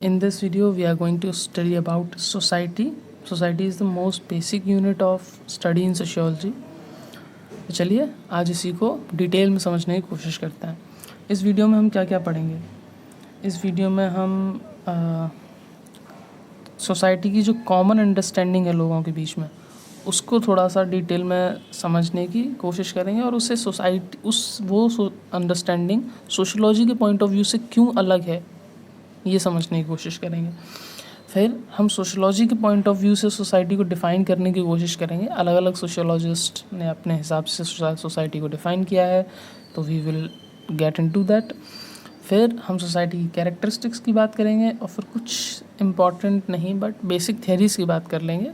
In this video, we are going to study about society. Society is the most basic unit of study in sociology. तो चलिए आज इसी को detail में समझने की कोशिश करते हैं। इस वीडियो में हम क्या क्या पढ़ेंगे। इस वीडियो में हम सोसाइटी की जो कॉमन अंडरस्टैंडिंग है लोगों के बीच में, उसको थोड़ा सा डिटेल में समझने की कोशिश करेंगे और उससे सोसाइटी वो अंडरस्टैंडिंग सोशोलॉजी के पॉइंट ऑफ व्यू से क्यों अलग है ये समझने की कोशिश करेंगे। फिर हम सोशोलॉजी के पॉइंट ऑफ व्यू से सोसाइटी को डिफ़ाइन करने की कोशिश करेंगे। अलग अलग सोशोलॉजिस्ट ने अपने हिसाब से सोसाइटी को डिफ़ाइन किया है, तो we will get into that. फिर हम सोसाइटी की कैरेक्टरिस्टिक्स की बात करेंगे और फिर कुछ इम्पॉर्टेंट नहीं बट बेसिक थियरीज़ की बात कर लेंगे,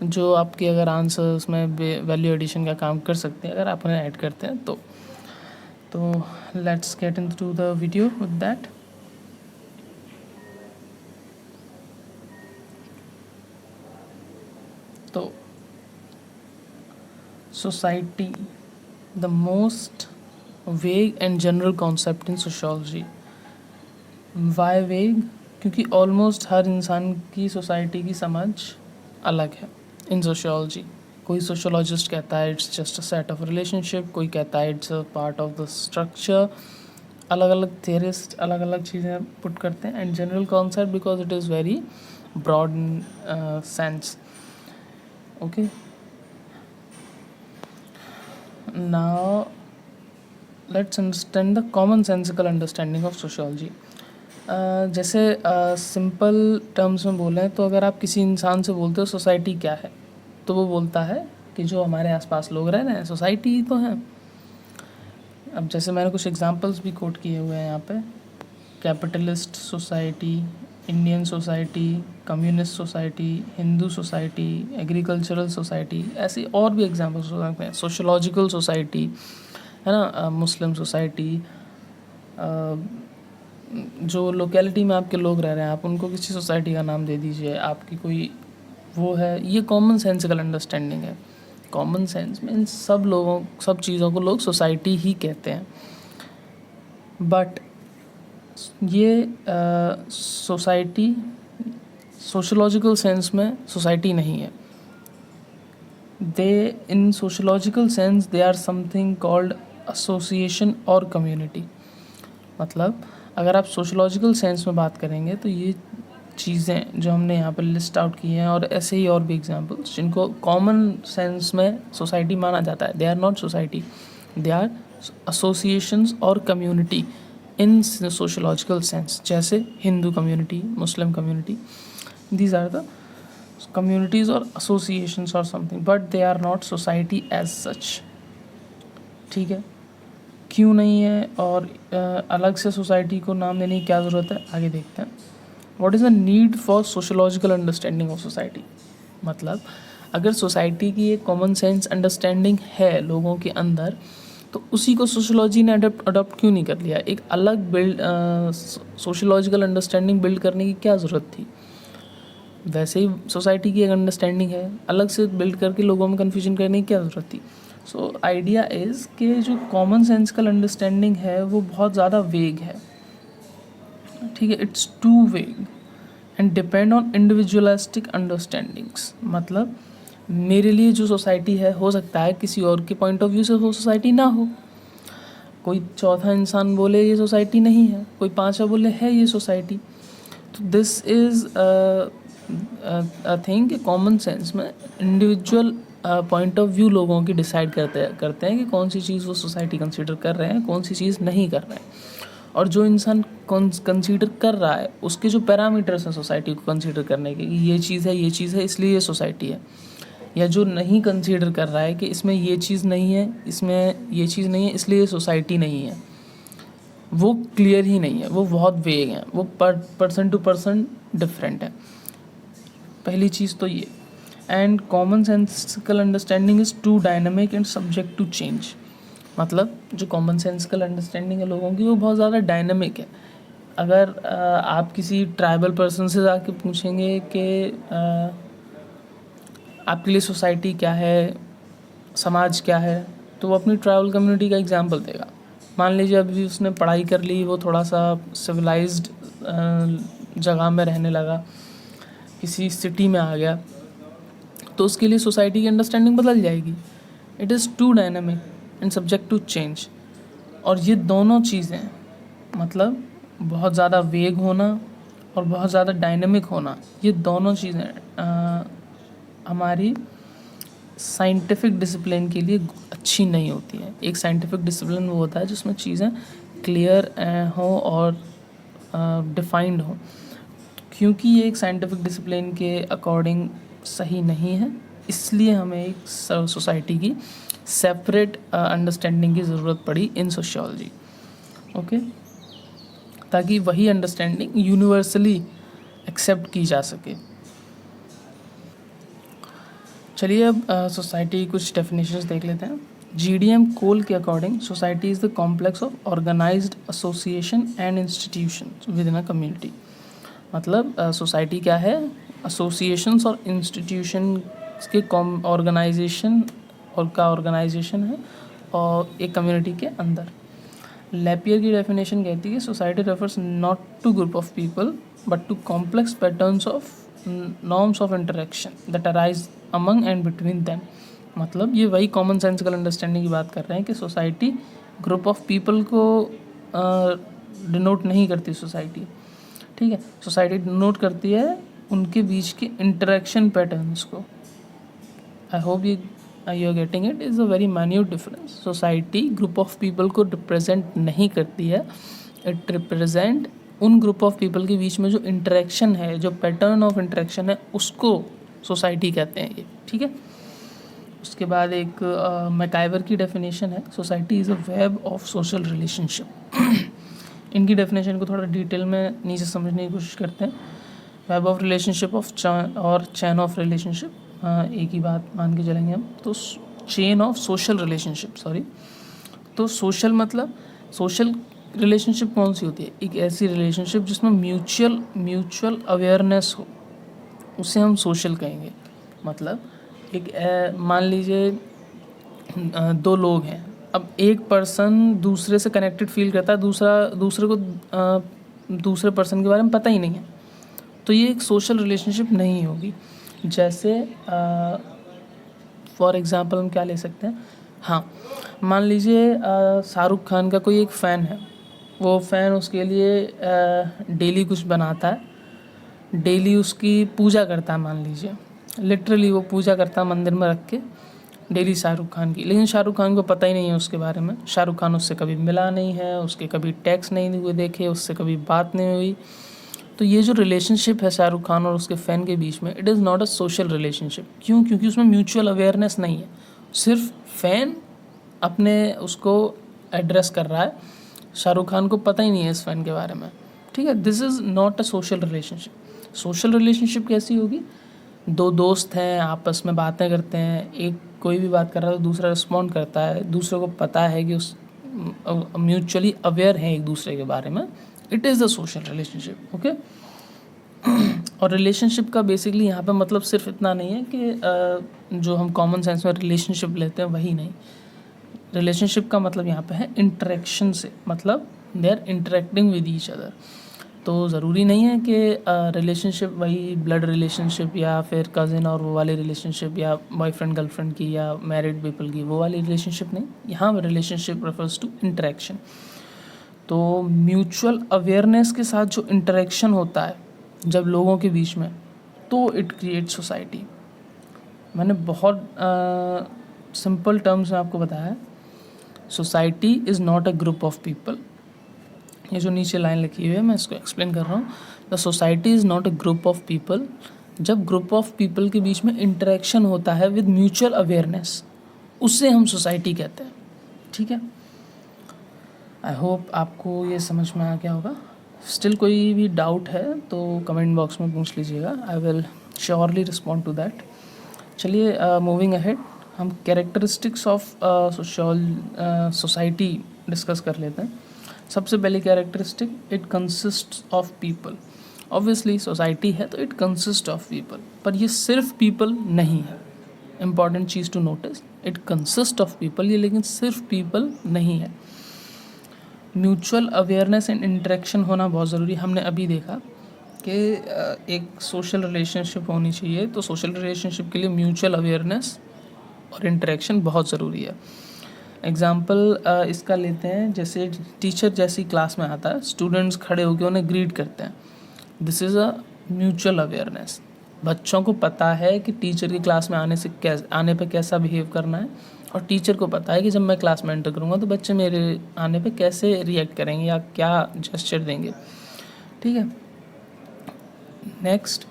जो आपके अगर आंसर्स में वैल्यू एडिशन का काम कर सकते हैं अगर आप उन्हें ऐड करते हैं तो let's get into the video with that. तो society the most vague and general concept in sociology. Why vague? क्योंकि ऑलमोस्ट हर इंसान की सोसाइटी की समझ अलग है इन सोशोलॉजी। कोई सोशोलॉजिस्ट कहता है it's just a set of relationship, कोई कहता है it's a part of the structure. अलग अलग थियरिस्ट अलग अलग चीज़ें पुट करते हैं। And general concept because it is very broad in sense. Okay, now let's understand the common sensical understanding of sociology. जैसे सिंपल टर्म्स में बोलें तो अगर आप किसी इंसान से बोलते हो सोसाइटी क्या है, तो वो बोलता है कि जो हमारे आसपास लोग रह रहे हैं सोसाइटी ही तो हैं। अब जैसे मैंने कुछ एग्जांपल्स भी कोट किए हुए हैं यहाँ पे, capitalist society, Indian society, communist society, Hindu society, agricultural society, ऐसी और भी एग्जांपल्स हो सकते हैं। सोशोलॉजिकल सोसाइटी है ना, मुस्लिम सोसाइटी। जो लोकेलिटी में आपके लोग रह रहे हैं आप उनको किसी सोसाइटी का नाम दे दीजिए, आपकी कोई वो है। ये कॉमन सेंसिकल अंडरस्टैंडिंग है। कॉमन सेंस में इन सब चीज़ों को लोग सोसाइटी ही कहते हैं। बट ये सोसाइटी सोशोलॉजिकल सेंस में सोसाइटी नहीं है। In sociological sense they are something called association और कम्युनिटी। मतलब अगर आप सोशोलॉजिकल सेंस में बात करेंगे तो ये चीज़ें जो हमने यहाँ पर लिस्ट आउट की हैं और ऐसे ही और भी एग्जांपल्स जिनको कॉमन सेंस में सोसाइटी माना जाता है, they are not society, they are associations और कम्युनिटी इन सोशोलॉजिकल सेंस। जैसे Hindu community, Muslim community, these are the communities or associations or something, but they are not society as such। ठीक है, क्यों नहीं है और अलग से सोसाइटी को नाम देने की क्या ज़रूरत है, आगे देखते हैं। What is the need for sociological understanding of society? मतलब अगर सोसाइटी की एक कॉमन सेंस अंडरस्टैंडिंग है लोगों के अंदर, तो उसी को सोशोलॉजी ने अडॉप्ट क्यों नहीं कर लिया? एक अलग सोशोलॉजिकल अंडरस्टैंडिंग बिल्ड करने की क्या ज़रूरत थी? वैसे ही सोसाइटी की एक अंडरस्टैंडिंग है, अलग से बिल्ड करके लोगों में कन्फ्यूजन करने की क्या ज़रूरत थी? सो आइडिया इज़ कि जो कॉमन सेंसिकल अंडरस्टैंडिंग है वो बहुत ज़्यादा वेग है। ठीक है, इट्स टू वेग and depend on individualistic understandings. मतलब मेरे लिए जो सोसाइटी है हो सकता है किसी और के पॉइंट ऑफ व्यू से वो सोसाइटी ना हो। कोई चौथा इंसान बोले ये सोसाइटी नहीं है, कोई पांचवा बोले है ये सोसाइटी। तो दिस इज़ थिंग कि कॉमन सेंस में इंडिविजुअल पॉइंट ऑफ व्यू लोगों की डिसाइड करते हैं कि कौन सी चीज़ वो सोसाइटी कंसीडर कर रहे हैं, कौन सी चीज़ नहीं कर रहे हैं। और जो इंसान कंसीडर कर रहा है उसके जो पैरामीटर्स हैं सोसाइटी को कंसीडर करने के, ये चीज़ है इसलिए ये सोसाइटी है, या जो नहीं कंसीडर कर रहा है कि इसमें ये चीज़ नहीं है, इसमें ये चीज़ नहीं है इसलिए ये सोसाइटी नहीं है, वो क्लियर ही नहीं है, वो बहुत वेग है, वो पर्सन टू पर्सन डिफरेंट है। पहली चीज़ तो ये। And common sensical understanding is too dynamic and subject to change. मतलब जो कॉमन सेंसिकल अंडरस्टैंडिंग है लोगों की वो बहुत ज़्यादा डायनामिक है। अगर आप किसी ट्राइबल पर्सन से जाके पूछेंगे कि आपके लिए सोसाइटी क्या है, समाज क्या है, तो वो अपनी ट्राइबल कम्युनिटी का एग्जाम्पल देगा। मान लीजिए अभी उसने पढ़ाई कर ली, वो थोड़ा सा सिविलाइज्ड जगह में रहने लगा, किसी सिटी में आ गया, तो उसके लिए सोसाइटी की अंडरस्टैंडिंग बदल जाएगी। It is too dynamic and subject to change. और ये दोनों चीज़ें, मतलब बहुत ज़्यादा वेग होना और बहुत ज़्यादा डायनामिक होना, ये दोनों चीज़ें हमारी साइंटिफिक डिसिप्लिन के लिए अच्छी नहीं होती है। एक साइंटिफिक डिसिप्लिन वो होता है जिसमें चीज़ें क्लियर हो और डिफाइंड हो। क्योंकि ये एक साइंटिफिक डिसिप्लिन के अकॉर्डिंग सही नहीं है, इसलिए हमें एक सोसाइटी की सेपरेट अंडरस्टैंडिंग की ज़रूरत पड़ी इन सोशियोलॉजी। ओके, ताकि वही अंडरस्टैंडिंग यूनिवर्सली एक्सेप्ट की जा सके। चलिए अब सोसाइटी की कुछ डेफिनेशंस देख लेते हैं। जीडीएम कोल के according society is the complex of organised association and institution within a community. मतलब सोसाइटी क्या है? एसोसिएशंस और इंस्टीट्यूशन के ऑर्गेनाइजेशन है और एक कम्युनिटी के अंदर। लैपियर की डेफिनेशन कहती है society refers not to group of people but to complex patterns of norms of interaction that arise among and between them. मतलब ये वही कॉमन सेंसिकल अंडरस्टैंडिंग की बात कर रहे हैं कि सोसाइटी ग्रुप ऑफ पीपल को डिनोट नहीं करती सोसाइटी, ठीक है। सोसाइटी डिनोट करती है उनके बीच के इंटरेक्शन पैटर्न्स को। I hope you are getting it. Is a very minute difference. Society group of people को रिप्रेजेंट नहीं करती है, इट रिप्रेजेंट उन ग्रुप ऑफ पीपल के बीच में जो इंटरेक्शन है, जो पैटर्न ऑफ इंटरेक्शन है, उसको सोसाइटी कहते हैं ये, ठीक है। उसके बाद एक मैकाइवर की डेफिनेशन है society is a web of social relationship. इनकी डेफिनेशन को थोड़ा डिटेल में नीचे समझने की कोशिश करते हैं। वेब ऑफ रिलेशनशिप और चैन ऑफ रिलेशनशिप एक ही बात मान के चलेंगे हम। तो चेन ऑफ सोशल रिलेशनशिप, तो सोशल मतलब सोशल रिलेशनशिप कौन सी होती है? एक ऐसी रिलेशनशिप जिसमें म्यूचुअल अवेयरनेस हो, उसे हम सोशल कहेंगे। मतलब एक मान लीजिए दो लोग हैं, अब एक पर्सन दूसरे से कनेक्टेड फील करता है, दूसरे को दूसरे पर्सन के बारे में पता ही नहीं है, तो ये एक सोशल रिलेशनशिप नहीं होगी। जैसे फॉर एग्ज़ाम्पल हम क्या ले सकते हैं? हाँ, मान लीजिए शाहरुख खान का कोई एक फ़ैन है, वो फ़ैन उसके लिए डेली कुछ बनाता है, डेली उसकी पूजा करता है, मान लीजिए लिटरली वो पूजा करता है मंदिर में रख के डेली शाहरुख खान की। लेकिन शाहरुख खान को पता ही नहीं है उसके बारे में, शाहरुख खान उससे कभी मिला नहीं है, उसके कभी टेक्स्ट नहीं हुए देखे, उससे कभी बात नहीं हुई। तो ये जो रिलेशनशिप है शाहरुख खान और उसके फ़ैन के बीच में, it is not a social relationship. क्यों? क्योंकि उसमें म्यूचुअल अवेयरनेस नहीं है, सिर्फ फ़ैन अपने उसको एड्रेस कर रहा है, शाहरुख खान को पता ही नहीं है इस फ़ैन के बारे में, ठीक है। This is not a social relationship. Social relationship कैसी होगी? दो दोस्त हैं, आपस में बातें करते हैं, एक कोई भी बात कर रहा है तो दूसरा रिस्पॉन्ड करता है, दूसरे को पता है कि उस म्यूचुअली अवेयर हैं एक दूसरे के बारे में, it is the social relationship, okay. और रिलेशनशिप का बेसिकली यहाँ पे मतलब सिर्फ इतना नहीं है कि जो हम कॉमन सेंस में रिलेशनशिप लेते हैं वही नहीं। रिलेशनशिप का मतलब यहाँ पे है इंटरेक्शन से, मतलब they are interacting with each other. तो ज़रूरी नहीं है कि रिलेशनशिप वही ब्लड रिलेशनशिप या फिर कज़िन और वो वाली रिलेशनशिप या बॉयफ्रेंड गर्लफ्रेंड की या मैरिड पीपल की वो वाली रिलेशनशिप नहीं, यहाँ रिलेशनशिप रेफर्स टू इंटरेक्शन। तो म्यूचुअल अवेयरनेस के साथ जो इंटरेक्शन होता है जब लोगों के बीच में, तो इट क्रिएट सोसाइटी। मैंने बहुत सिंपल टर्म्स में आपको बताया है, society is not a group of people. ये जो नीचे लाइन लिखी हुई है मैं इसको एक्सप्लेन कर रहा हूँ। The society is not a group of people. जब ग्रुप ऑफ पीपल के बीच में इंटरेक्शन होता है विद म्यूचुअल अवेयरनेस, उससे हम सोसाइटी कहते हैं, ठीक है। आई होप आपको ये समझ में आ गया होगा। स्टिल कोई भी डाउट है तो कमेंट बॉक्स में पूछ लीजिएगा, I will surely respond to that. चलिए मूविंग अहेड, हम कैरेक्टरिस्टिक्स ऑफ सोसाइटी डिस्कस कर लेते हैं। सबसे पहली characteristic, it consist of people. Obviously society है तो इट कंसिस्ट ऑफ पीपल, पर ये सिर्फ पीपल नहीं है। इम्पॉर्टेंट चीज़ to notice, it consist of people, ये लेकिन सिर्फ पीपल नहीं है। म्यूचुअल अवेयरनेस एंड इंटरेक्शन होना बहुत ज़रूरी। हमने अभी देखा कि एक सोशल रिलेशनशिप होनी चाहिए, तो सोशल रिलेशनशिप के लिए म्यूचुअल अवेयरनेस और इंटरेक्शन बहुत ज़रूरी है। एग्ज़ाम्पल इसका लेते हैं, जैसे टीचर जैसी क्लास में आता है, स्टूडेंट्स खड़े होकर उन्हें ग्रीट करते हैं, this is a mutual awareness. बच्चों को पता है कि टीचर की क्लास में आने पे कैसा बिहेव करना है, और टीचर को पता है कि जब मैं क्लास में एंटर करूँगा तो बच्चे मेरे आने पे कैसे रिएक्ट करेंगे या क्या जेस्चर देंगे। ठीक है। Next,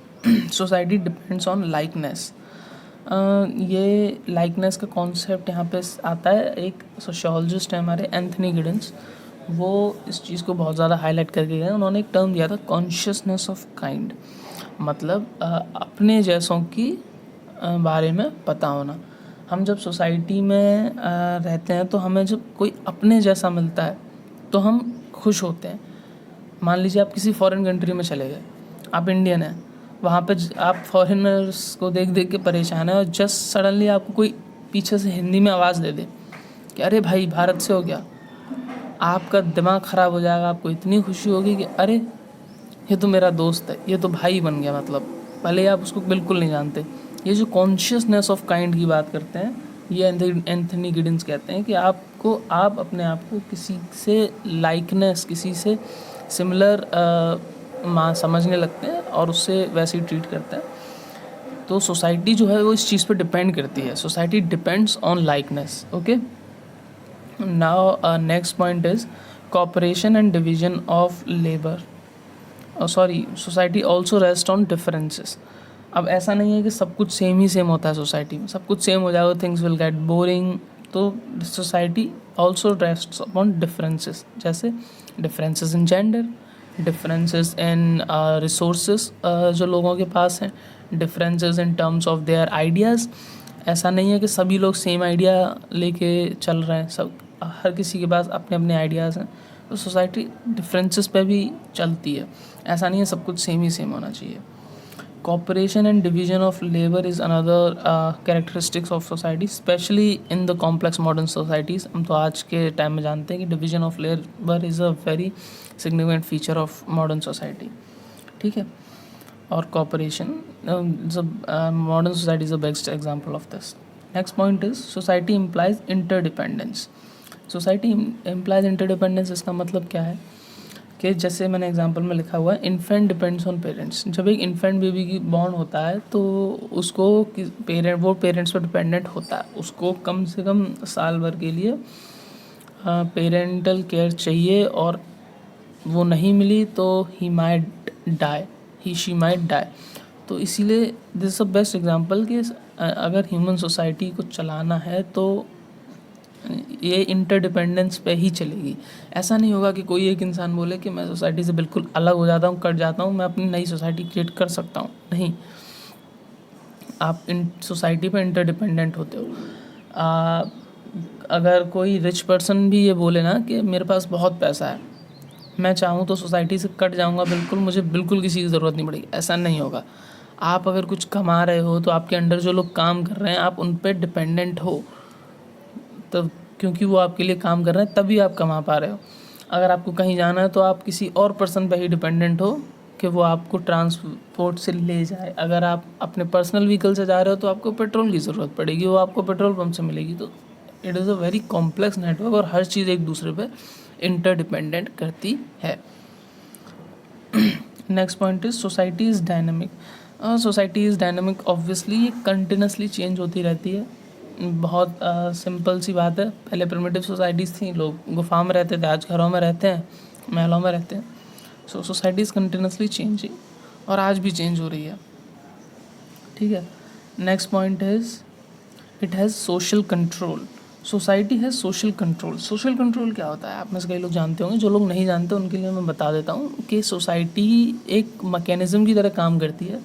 society depends on likeness. ये लाइकनेस का कॉन्सेप्ट यहाँ पे आता है, एक सोशियोलॉजिस्ट है हमारे एंथनी गिडेंस, वो इस चीज़ को बहुत ज़्यादा हाईलाइट करके गए। उन्होंने एक टर्म दिया था, कॉन्शियसनेस ऑफ काइंड, मतलब अपने जैसों की बारे में पता होना। हम जब सोसाइटी में रहते हैं तो हमें जब कोई अपने जैसा मिलता है तो हम खुश होते हैं। मान लीजिए आप किसी फॉरेन कंट्री में चले गए, आप इंडियन हैं, वहाँ पे आप फॉरेनर्स को देख देख के परेशान है, और जस्ट सडनली आपको कोई पीछे से हिंदी में आवाज़ दे दे कि अरे भाई भारत से हो गया, आपका दिमाग ख़राब हो जाएगा। आपको इतनी खुशी होगी कि अरे ये तो मेरा दोस्त है, ये तो भाई बन गया, मतलब भले ही आप उसको बिल्कुल नहीं जानते। ये जो कॉन्शियसनेस ऑफ काइंड की बात करते हैं, ये एंथनी गिडेंस कहते हैं कि आप अपने आप को किसी से लाइकनेस, किसी से सिमिलर समझने लगते हैं और उससे वैसे ही ट्रीट करते हैं। तो सोसाइटी जो है वो इस चीज़ पे डिपेंड करती है, society depends on likeness. Okay, now next point is cooperation and division of labour. Society also rest on differences. अब ऐसा नहीं है कि सब कुछ सेम ही सेम होता है सोसाइटी में, सब कुछ सेम हो जाएगा थिंग्स विल गेट बोरिंग। तो society also rests upon differences, जैसे differences in gender, differences in resources जो लोगों के पास हैं, differences in terms of their ideas. ऐसा नहीं है कि सभी लोग सेम आइडिया लेके चल रहे हैं, सब हर किसी के पास अपने अपने आइडियाज़ हैं। तो सोसाइटी डिफरेंसेस पे भी चलती है, ऐसा नहीं है सब कुछ सेम ही सेम होना चाहिए। Cooperation and division of labor is another characteristics of society, especially in the complex modern societies. हम तो आज के टाइम में जानते हैं कि division of labor is a very significant feature of modern society. ठीक है, और cooperation modern society is the best example of this. Next point is society implies interdependence. Society implies interdependence, इसका मतलब क्या है कि जैसे मैंने एग्जांपल में लिखा हुआ है, इन्फेंट डिपेंड्स ऑन पेरेंट्स। जब एक इन्फेंट बेबी की बॉर्न होता है तो उसको वो पेरेंट्स पर डिपेंडेंट होता है, उसको कम से कम साल भर के लिए पेरेंटल केयर चाहिए, और वो नहीं मिली तो शी माइट डाई। तो इसीलिए this is the best example कि अगर ह्यूमन सोसाइटी को चलाना है तो ये इंटरडिपेंडेंस पे ही चलेगी। ऐसा नहीं होगा कि कोई एक इंसान बोले कि मैं सोसाइटी से बिल्कुल अलग हो जाता हूँ, कट जाता हूँ, मैं अपनी नई सोसाइटी क्रिएट कर सकता हूँ। नहीं, आप इन सोसाइटी पे इंटरडिपेंडेंट होते हो। अगर कोई रिच पर्सन भी ये बोले ना कि मेरे पास बहुत पैसा है, मैं चाहूँ तो सोसाइटी से कट जाऊँगा बिल्कुल, मुझे बिल्कुल किसी की ज़रूरत नहीं पड़ेगी, ऐसा नहीं होगा। आप अगर कुछ कमा रहे हो तो आपके अंडर जो लोग काम कर रहे हैं आप उन पर डिपेंडेंट हो, तब क्योंकि वो आपके लिए काम कर रहे हैं तभी आप कमा पा रहे हो। अगर आपको कहीं जाना है तो आप किसी और पर्सन पे ही डिपेंडेंट हो कि वो आपको ट्रांसपोर्ट से ले जाए। अगर आप अपने पर्सनल व्हीकल से जा रहे हो तो आपको पेट्रोल की ज़रूरत पड़ेगी, वो आपको पेट्रोल पंप से मिलेगी। तो it is a very complex network और हर चीज़ एक दूसरे पे इंटरडिपेंडेंट करती है। Next point is society is dynamic. Society is dynamic, obviously ये कंटिन्यूसली चेंज होती रहती है। बहुत सिंपल सी बात है, पहले प्रिमिटिव सोसाइटीज़ थी, लोग गुफा में रहते थे, आज घरों में रहते हैं, महलों में रहते हैं। सो सोसाइटी इज़ कंटिन्यूसली चेंजिंग, और आज भी चेंज हो रही है। ठीक है, next point is it has social control. Society है सोशल कंट्रोल। सोशल कंट्रोल क्या होता है आप में से कई लोग जानते होंगे, जो लोग नहीं जानते उनके लिए मैं बता देता हूँ कि सोसाइटी एक मैकेनिज़्म की तरह काम करती है।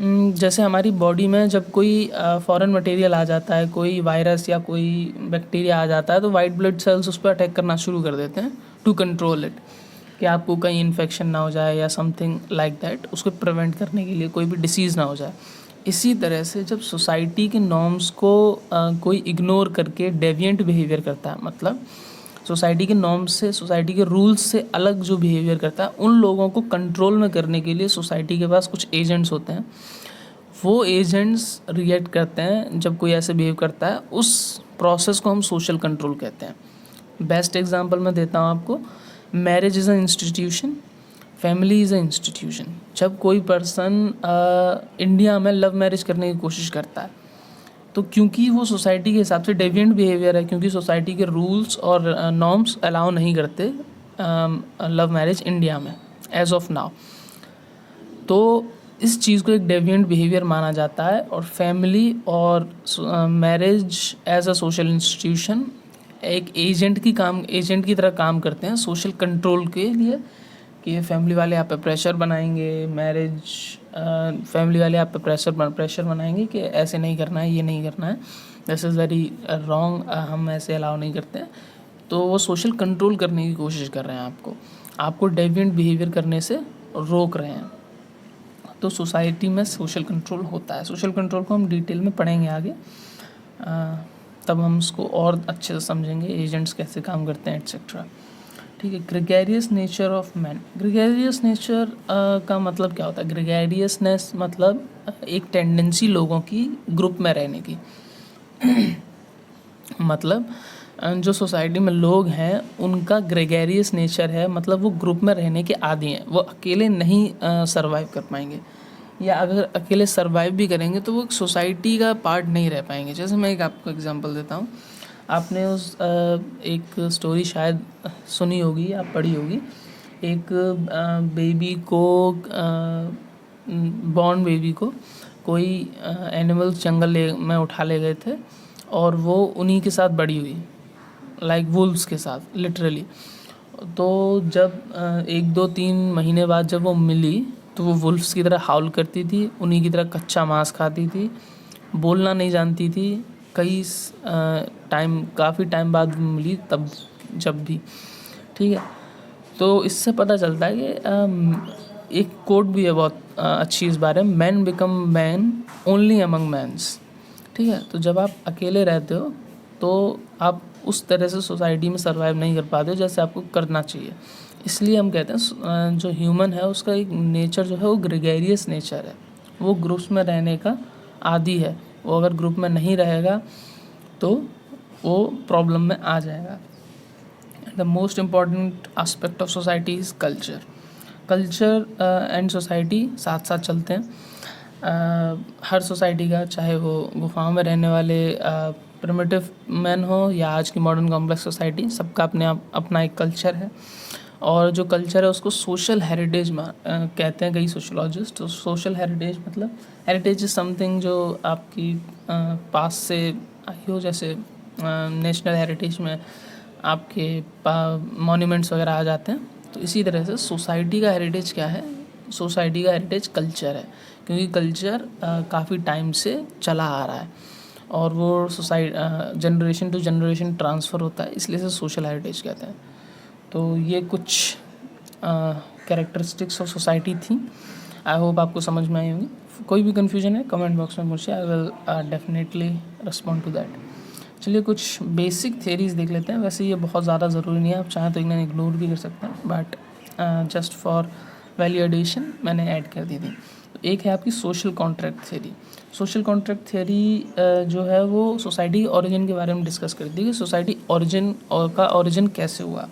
जैसे हमारी बॉडी में जब कोई फॉरेन मटेरियल आ जाता है, कोई वायरस या कोई बैक्टीरिया आ जाता है, तो वाइट ब्लड सेल्स उस पर अटैक करना शुरू कर देते हैं टू कंट्रोल इट, कि आपको कहीं इन्फेक्शन ना हो जाए या समथिंग लाइक दैट, उसको प्रिवेंट करने के लिए, कोई भी डिसीज़ ना हो जाए। इसी तरह से जब सोसाइटी के नॉर्म्स को कोई इग्नोर करके डेविएंट बिहेवियर करता है, मतलब सोसाइटी के नॉर्म्स से, सोसाइटी के रूल्स से अलग जो बिहेवियर करता है, उन लोगों को कंट्रोल में करने के लिए सोसाइटी के पास कुछ एजेंट्स होते हैं। वो एजेंट्स रिएक्ट करते हैं जब कोई ऐसे बिहेव करता है, उस प्रोसेस को हम सोशल कंट्रोल कहते हैं। बेस्ट एग्जांपल मैं देता हूँ आपको, marriage is a institution, family is a institution. जब कोई पर्सन इंडिया में लव मैरिज करने की कोशिश करता है, तो क्योंकि वो सोसाइटी के हिसाब से डेविएंट बिहेवियर है, क्योंकि सोसाइटी के रूल्स और नॉर्म्स अलाउ नहीं करते लव मैरिज इंडिया में एज ऑफ नाउ, तो इस चीज़ को एक डेविएंट बिहेवियर माना जाता है। और फैमिली और marriage as a social institution एक एजेंट की तरह काम करते हैं सोशल कंट्रोल के लिए, कि फैमिली वाले आप पे प्रेशर बनाएंगे, फैमिली वाले आप पे प्रेशर बनाएंगे कि ऐसे नहीं करना है, ये नहीं करना है, दिस इज़ वेरी रॉन्ग, हम ऐसे अलाउ नहीं करते हैं। तो वो सोशल कंट्रोल करने की कोशिश कर रहे हैं, आपको डेविएंट बिहेवियर करने से रोक रहे हैं। तो सोसाइटी में सोशल कंट्रोल होता है। सोशल कंट्रोल को हम डिटेल में पढ़ेंगे आगे, तब हम उसको और अच्छे से समझेंगे, एजेंट्स कैसे काम करते हैं एट्सेट्रा। ठीक है। Gregarious nature of man. Gregarious nature का मतलब क्या होता है? ग्रेगेरियसनेस मतलब एक टेंडेंसी लोगों की ग्रुप में रहने की। मतलब जो सोसाइटी में लोग हैं उनका ग्रेगेरियस नेचर है, मतलब वो ग्रुप में रहने के आदी हैं, वो अकेले नहीं सर्वाइव कर पाएंगे, या अगर अकेले सर्वाइव भी करेंगे तो वो सोसाइटी का पार्ट नहीं रह पाएंगे। जैसे मैं एक आपको एग्जांपल देता हूँ, आपने एक स्टोरी शायद सुनी होगी या पढ़ी होगी। एक बेबी को, बॉर्न बेबी को कोई एनिमल्स जंगल में उठा ले गए थे, और वो उन्हीं के साथ बड़ी हुई, लाइक वुल्व्स के साथ लिटरली। तो जब 1-2-3 महीने बाद जब वो मिली, तो वो वुल्व्स की तरह हाउल करती थी, उन्हीं की तरह कच्चा मांस खाती थी, बोलना नहीं जानती थी। काफ़ी टाइम बाद मिली तब, जब भी, ठीक है। तो इससे पता चलता है कि एक कोट भी है बहुत अच्छी इस बारे में, man become man only among mans. ठीक है। तो जब आप अकेले रहते हो तो आप उस तरह से सोसाइटी में सर्वाइव नहीं कर पाते जैसे आपको करना चाहिए। इसलिए हम कहते हैं जो ह्यूमन है उसका एक नेचर जो है वो ग्रेगेरियस नेचर है, वो ग्रुप्स में रहने का आदी है। वो अगर ग्रुप में नहीं रहेगा तो वो प्रॉब्लम में आ जाएगा। The most important aspect of society is culture. Culture and society साथ साथ चलते हैं। हर सोसाइटी का, चाहे वो गुफाओं में रहने वाले प्रिमिटिव मैन हो या आज की मॉडर्न कॉम्प्लेक्स सोसाइटी, सबका अपना एक कल्चर है। और जो कल्चर है उसको सोशल हेरिटेज कहते हैं कई सोशोलॉजिस्ट। तो सोशल हेरिटेज मतलब, हेरिटेज इज़ समथिंग जो आपकी पास से आई हो, जैसे नेशनल हेरिटेज में आपके मॉन्यूमेंट्स वगैरह आ जाते हैं। तो इसी तरह से सोसाइटी का हेरिटेज क्या है? सोसाइटी का हेरिटेज कल्चर है, क्योंकि कल्चर काफ़ी टाइम से चला आ रहा है और वो जनरेशन टू जनरेशन ट्रांसफ़र होता है, इसलिए से सोशल हेरिटेज कहते हैं। तो ये कुछ कैरेक्टरिस्टिक्स ऑफ सोसाइटी थी। आई होप आपको समझ में आई होंगी। कोई भी कन्फ्यूजन है कमेंट बॉक्स में पूछिए, I will definitely respond to that. चलिए कुछ बेसिक थेरीज देख लेते हैं। वैसे ये बहुत ज़्यादा ज़रूरी नहीं है, आप चाहें तो इग्नोर भी कर सकते हैं, but just for value addition मैंने ऐड कर दी थी। तो एक है आपकी social contract theory. Social contract theory जो है वो सोसाइटी ओरिजिन के बारे में डिस्कस करती है कि सोसाइटी ओरिजिन कैसे हुआ।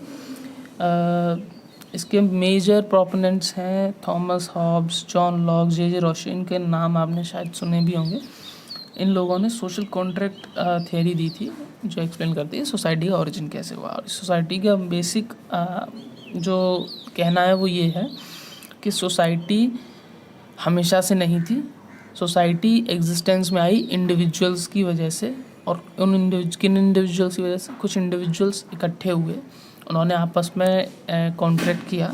इसके मेजर प्रोपोनेंट्स हैं थॉमस हॉब्स, जॉन लॉक, जे रोशो, इनके नाम आपने शायद सुने भी होंगे। इन लोगों ने सोशल कॉन्ट्रैक्ट थ्योरी दी थी जो एक्सप्लेन करती है सोसाइटी का ओरिजिन कैसे हुआ। और सोसाइटी का बेसिक जो कहना है वो ये है कि सोसाइटी हमेशा से नहीं थी, सोसाइटी एग्जिस्टेंस में आई इंडिविजुअल्स की वजह से, और किन इंडिविजुअल्स की वजह से? कुछ इंडिविजुअल्स इकट्ठे हुए, उन्होंने आपस में कॉन्ट्रैक्ट किया,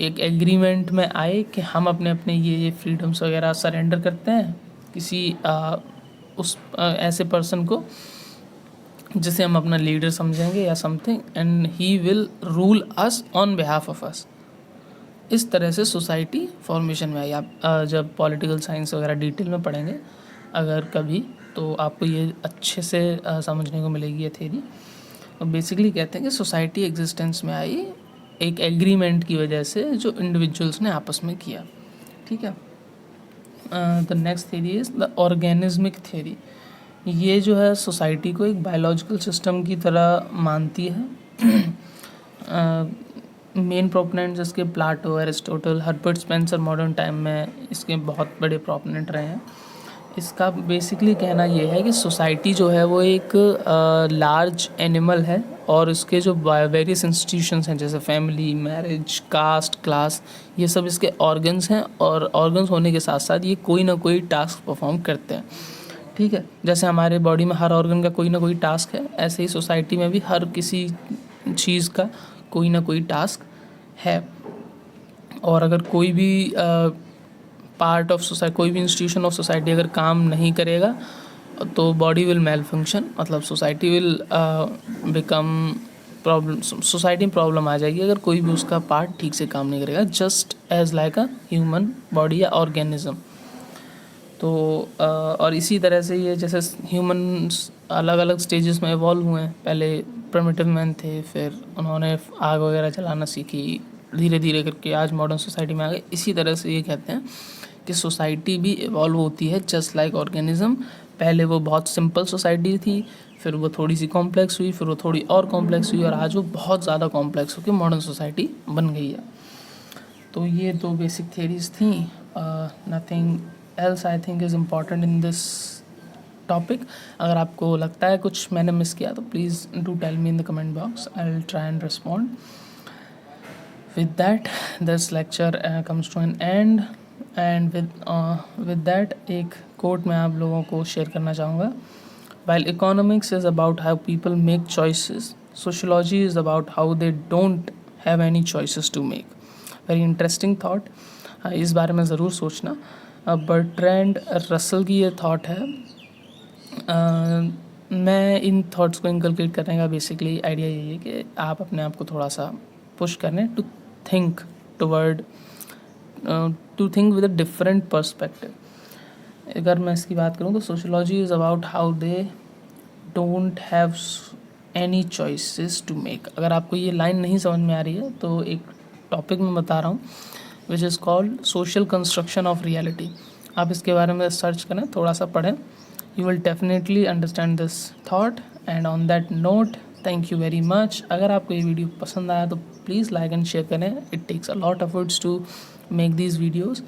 एक एग्रीमेंट में आए कि हम अपने अपने ये फ्रीडम्स वगैरह सरेंडर करते हैं किसी ऐसे पर्सन को जिसे हम अपना लीडर समझेंगे या something, and he will rule us on behalf of us. इस तरह से सोसाइटी फॉर्मेशन में आई। आप जब पॉलिटिकल साइंस वगैरह डिटेल में पढ़ेंगे अगर कभी, तो आपको ये अच्छे से समझने को मिलेगी ये थ्योरी। बेसिकली कहते हैं कि सोसाइटी एग्जिस्टेंस में आई एक एग्रीमेंट की वजह से जो इंडिविजुअल्स ने आपस में किया, ठीक है। The next theory is the organismic theory. ये जो है सोसाइटी को एक बायोलॉजिकल सिस्टम की तरह मानती है। मेन प्रोपोनेंट्स इसके Plato, Aristotle, Herbert Spencer modern time में इसके बहुत बड़े प्रोपोनेंट रहे हैं। इसका बेसिकली कहना ये है कि सोसाइटी जो है वो एक लार्ज एनिमल है और इसके जो वेरियस इंस्टीट्यूशंस हैं जैसे फैमिली, मैरिज, कास्ट, क्लास, ये सब इसके ऑर्गन्स हैं और ऑर्गन्स होने के साथ साथ ये कोई ना कोई टास्क परफॉर्म करते हैं, ठीक है। जैसे हमारे बॉडी में हर ऑर्गन का कोई ना कोई टास्क है, ऐसे ही सोसाइटी में भी हर किसी चीज़ का कोई ना कोई टास्क है। और अगर कोई भी पार्ट ऑफ सोसाइटी, कोई भी इंस्टीट्यूशन ऑफ सोसाइटी अगर काम नहीं करेगा तो बॉडी विल मेल फंक्शन, मतलब society will become problem, society में प्रॉब्लम आ जाएगी अगर कोई भी उसका पार्ट ठीक से काम नहीं करेगा, just as like a human body या ऑर्गेनिज्म। तो और इसी तरह से ये जैसे ह्यूमन्स अलग अलग स्टेजेस में इवॉल्व हुए हैं, पहले प्रिमिटिव मैन थे, फिर उन्होंने आग वगैरह चलाना सीखी, धीरे धीरे करके आज मॉडर्न सोसाइटी में आ गए। इसी तरह से ये कहते हैं कि सोसाइटी भी इवॉल्व होती है जस्ट लाइक ऑर्गेनिज्म। पहले वो बहुत सिंपल सोसाइटी थी, फिर वो थोड़ी सी कॉम्प्लेक्स हुई, फिर वो थोड़ी और कॉम्प्लेक्स हुई और आज वो बहुत ज़्यादा कॉम्प्लेक्स होकर मॉडर्न सोसाइटी बन गई है। तो ये दो बेसिक थियरीज थी। Nothing else I think is important in this topic. अगर आपको लगता है कुछ मैंने मिस किया तो please do tell me in the comment box, I will try and respond. With that, this lecture comes to an end, and with that एक quote मैं आप लोगों को शेयर करना चाहूँगा। While economics is about how people make choices, sociology is about how they don't have any choices to make. Very interesting thought. इस बारे में ज़रूर सोचना। बर्ट्रैंड रसल की ये थॉट है। मैं इन थॉट्स को इनकलकेट करने का बेसिकली आइडिया यही है कि आप अपने आप को थोड़ा सा पुश करें to think toward, to think with a different perspective. अगर मैं इसकी बात करूँ तो sociology is about how they don't have any choices to make. अगर आपको ये लाइन नहीं समझ में आ रही है तो एक टॉपिक मैं बता रहा हूँ which is called social construction of reality. आप इसके बारे में सर्च करें, थोड़ा सा पढ़ें, you will definitely understand this thought. And on that note, thank you very much. अगर आपको ये वीडियो पसंद आया तो प्लीज़ लाइक एंड शेयर करें। It takes a lot efforts to make these videos,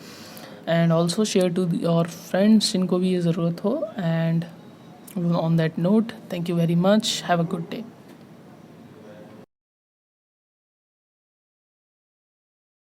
and also share to your friends जिनको भी ये ज़रूरत हो। And on that note, thank you very much, have a good day.